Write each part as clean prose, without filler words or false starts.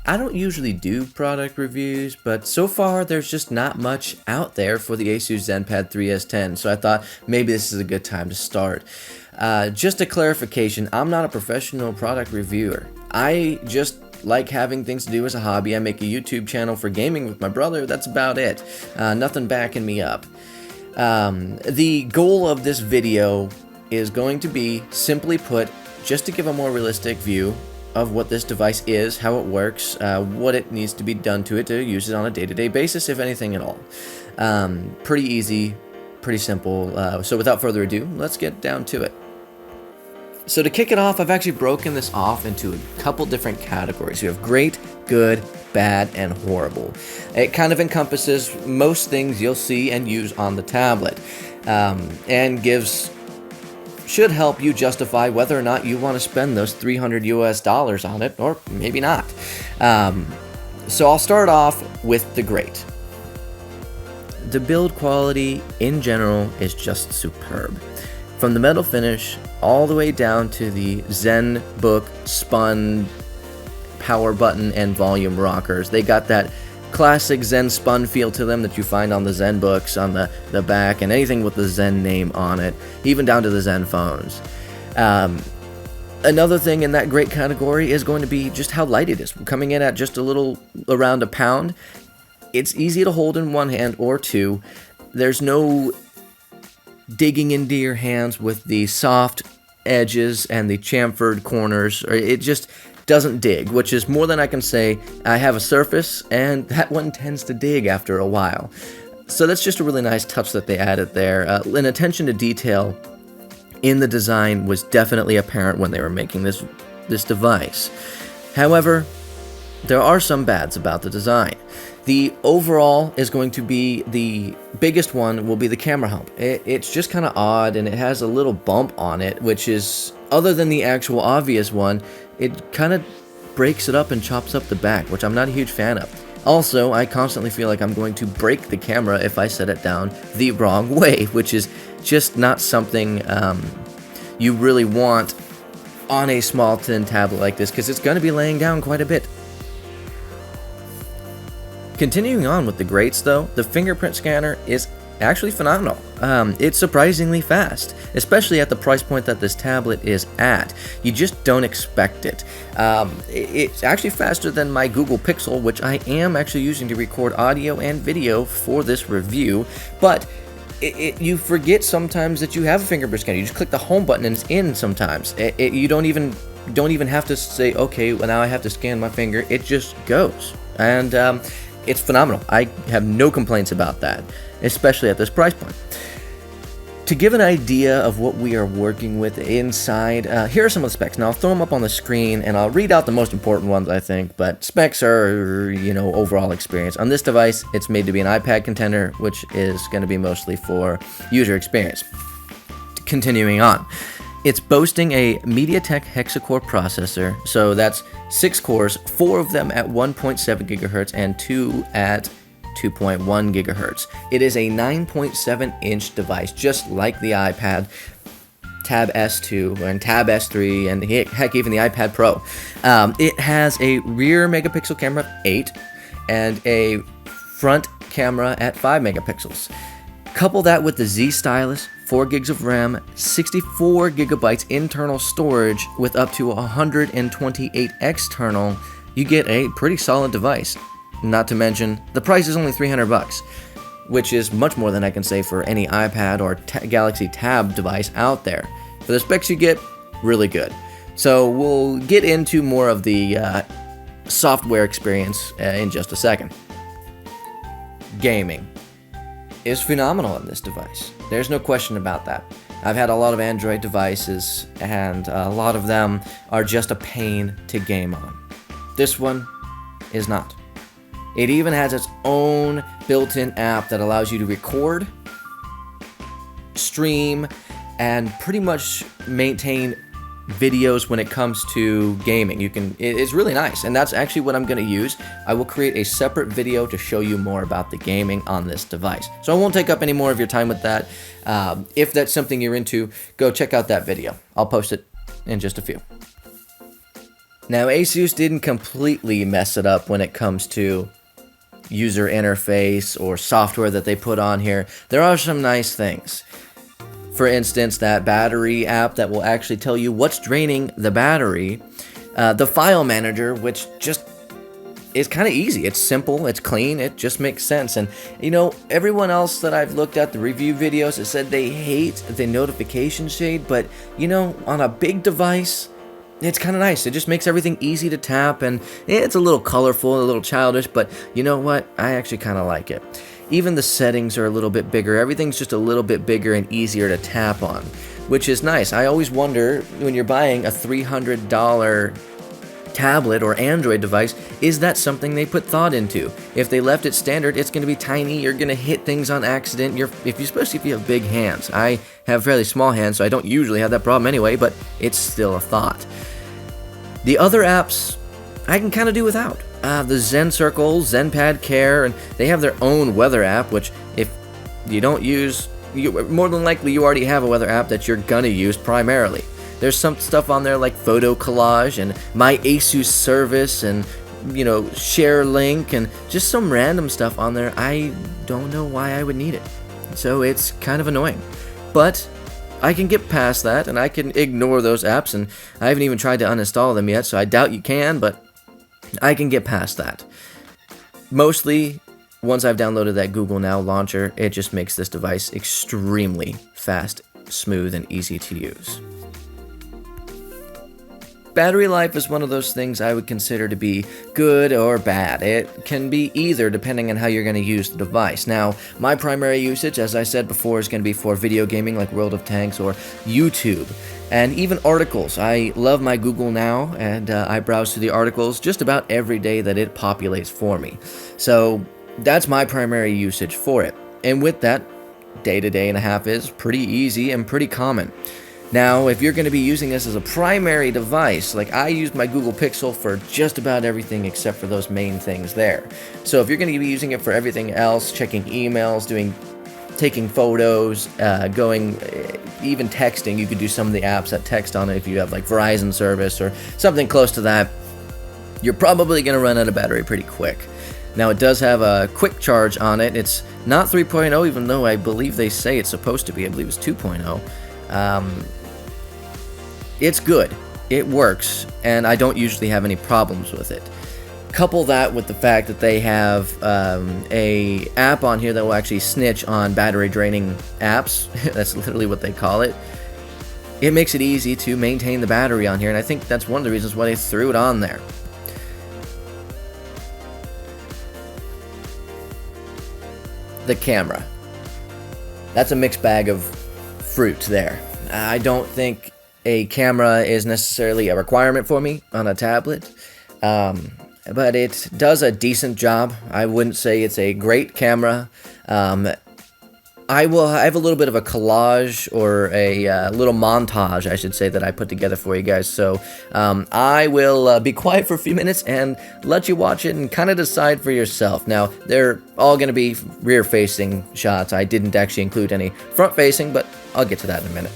I don't usually do product reviews, but so far there's just not much out there for the Asus Zenpad 3S10, so I thought maybe this is a good time to start. Just a clarification, I'm not a professional product reviewer. I just like having things to do as a hobby. I make a YouTube channel for gaming with my brother, that's about it. Nothing backing me up. The goal of this video is going to be, simply put, just to give a more realistic view of what this device is, how it works, what it needs to be done to it to use it on a day-to-day basis, if anything at all. Pretty easy, pretty simple. So without further ado, let's get down to it. So to kick it off, I've actually broken this off into a couple different categories. We have great, good, bad, and horrible. It kind of encompasses most things you'll see and use on the tablet, and should help you justify whether or not you want to spend those $300 US on it, or maybe not. So I'll start off with the great. The build quality in general is just superb. From the metal finish all the way down to the ZenBook spun power button and volume rockers. They got that classic Zen spun feel to them that you find on the ZenBooks on the back, and anything with the Zen name on it, even down to the Zen phones. Another thing in that great category is going to be just how light it is. Coming in at just a little around a pound, it's easy to hold in one hand or two. There's no digging into your hands with the soft edges and the chamfered corners. It just doesn't dig, which is more than I can say. I have a Surface, and that one tends to dig after a while. So that's just a really nice touch that they added there. An attention to detail in the design was definitely apparent when they were making this device. However, there are some bads about the design. The overall is going to be the biggest one, will be the camera hump. It's just kind of odd, and it has a little bump on it, which is, other than the actual obvious one, it kind of breaks it up and chops up the back, which I'm not a huge fan of. Also, I constantly feel like I'm going to break the camera if I set it down the wrong way, which is just not something you really want on a small thin tablet like this, because it's going to be laying down quite a bit. Continuing on with the greats though, the fingerprint scanner is actually phenomenal. It's surprisingly fast, especially at the price point that this tablet is at. You just don't expect it. It's actually faster than my Google Pixel, which I am actually using to record audio and video for this review, but you forget sometimes that you have a fingerprint scanner. You just click the home button and it's in sometimes. You don't even have to say, okay, well now I have to scan my finger. It just goes. And it's phenomenal. I have no complaints about that, especially at this price point. To give an idea of what we are working with inside, here are some of the specs. Now I'll throw them up on the screen and I'll read out the most important ones, I think, but specs are, overall experience. On this device, it's made to be an iPad contender, which is going to be mostly for user experience. Continuing on. It's boasting a MediaTek hexa-core processor, so that's 6 cores, 4 of them at 1.7 GHz and 2 at 2.1 GHz. It is a 9.7-inch device, just like the iPad, Tab S2, and Tab S3, and heck, even the iPad Pro. It has a rear megapixel camera of 8, and a front camera at 5 megapixels. Couple that with the Z stylus, 4 gigs of RAM, 64 gigabytes internal storage with up to 128 external, you get a pretty solid device. Not to mention, the price is only $300, which is much more than I can say for any iPad or Galaxy Tab device out there. For the specs you get, really good. So we'll get into more of the software experience in just a second. Gaming is phenomenal on this device. There's no question about that. I've had a lot of Android devices, and a lot of them are just a pain to game on. This one is not. It even has its own built-in app that allows you to record, stream, and pretty much maintain videos when it comes to gaming. It's really nice, and that's actually what I'm going to use. I will create a separate video to show you more about the gaming on this device. So I won't take up any more of your time with that. If that's something you're into, go check out that video. I'll post it in just a few. Now, Asus didn't completely mess it up when it comes to user interface or software that they put on here. There are some nice things. For instance, that battery app that will actually tell you what's draining the battery. The file manager, which just is kind of easy. It's simple, it's clean, it just makes sense. And you know, everyone else that I've looked at the review videos, it said they hate the notification shade, but you know, on a big device, it's kind of nice. It just makes everything easy to tap, and it's a little colorful, a little childish, but you know what? I actually kind of like it. Even the settings are a little bit bigger. Everything's just a little bit bigger and easier to tap on, which is nice. I always wonder, when you're buying a $300 tablet or Android device, is that something they put thought into? If they left it standard, it's going to be tiny. You're going to hit things on accident. Especially if you have big hands. I have fairly small hands, so I don't usually have that problem anyway, but it's still a thought. The other apps, I can kind of do without. The Zen Circle, Zenpad Care, and they have their own weather app, which if you don't use, more than likely you already have a weather app that you're going to use primarily. There's some stuff on there like photo collage and my Asus service and, you know, share link and just some random stuff on there. I don't know why I would need it. So it's kind of annoying. But I can get past that and I can ignore those apps, and I haven't even tried to uninstall them yet, so I doubt you can, but I can get past that. Mostly, once I've downloaded that Google Now launcher, it just makes this device extremely fast, smooth, and easy to use. Battery life is one of those things I would consider to be good or bad. It can be either depending on how you're going to use the device. Now, my primary usage, as I said before, is going to be for video gaming like World of Tanks or YouTube. And even articles. I love my Google Now, and I browse through the articles just about every day that it populates for me. So that's my primary usage for it. And with that, day to day and a half is pretty easy and pretty common. Now, if you're going to be using this as a primary device, like I use my Google Pixel for just about everything except for those main things there. So if you're going to be using it for everything else, checking emails, taking photos, even texting, you could do some of the apps that text on it if you have like Verizon service or something close to that, you're probably going to run out of battery pretty quick. Now, it does have a quick charge on it. It's not 3.0, even though I believe they say it's supposed to be. I believe it's 2.0. It's good, it works, and I don't usually have any problems with it. Couple that with the fact that they have a app on here that will actually snitch on battery draining apps. That's literally what they call it. It makes it easy to maintain the battery on here, and I think that's one of the reasons why they threw it on there. The camera. That's a mixed bag of fruit there. I don't think a camera is necessarily a requirement for me on a tablet, but it does a decent job. I wouldn't say it's a great camera. I have a little bit of a collage, or a little montage, I should say, that I put together for you guys. So I will be quiet for a few minutes and let you watch it and kind of decide for yourself. Now, they're all going to be rear-facing shots. I didn't actually include any front-facing, but I'll get to that in a minute.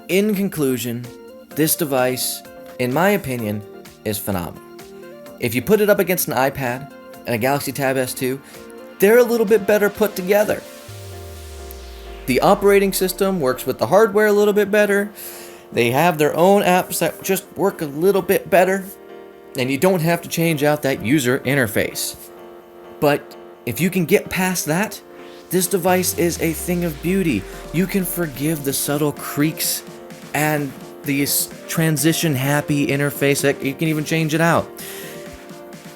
In conclusion, this device, in my opinion, is phenomenal. If you put it up against an iPad and a Galaxy Tab S2, they're a little bit better put together. The operating system works with the hardware a little bit better. They have their own apps that just work a little bit better, and you don't have to change out that user interface. But if you can get past that, this device is a thing of beauty. You can forgive the subtle creaks and the transition happy interface that you can even change it out.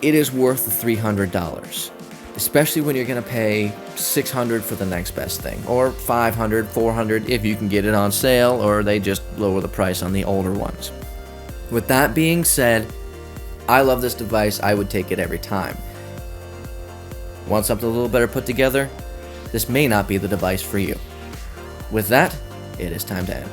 It is worth the $300, especially when you're going to pay $600 for the next best thing, or $500, $400 if you can get it on sale, or they just lower the price on the older ones. With that being said, I love this device. I would take it every time. Want something a little better put together? This may not be the device for you. With that, it is time to end.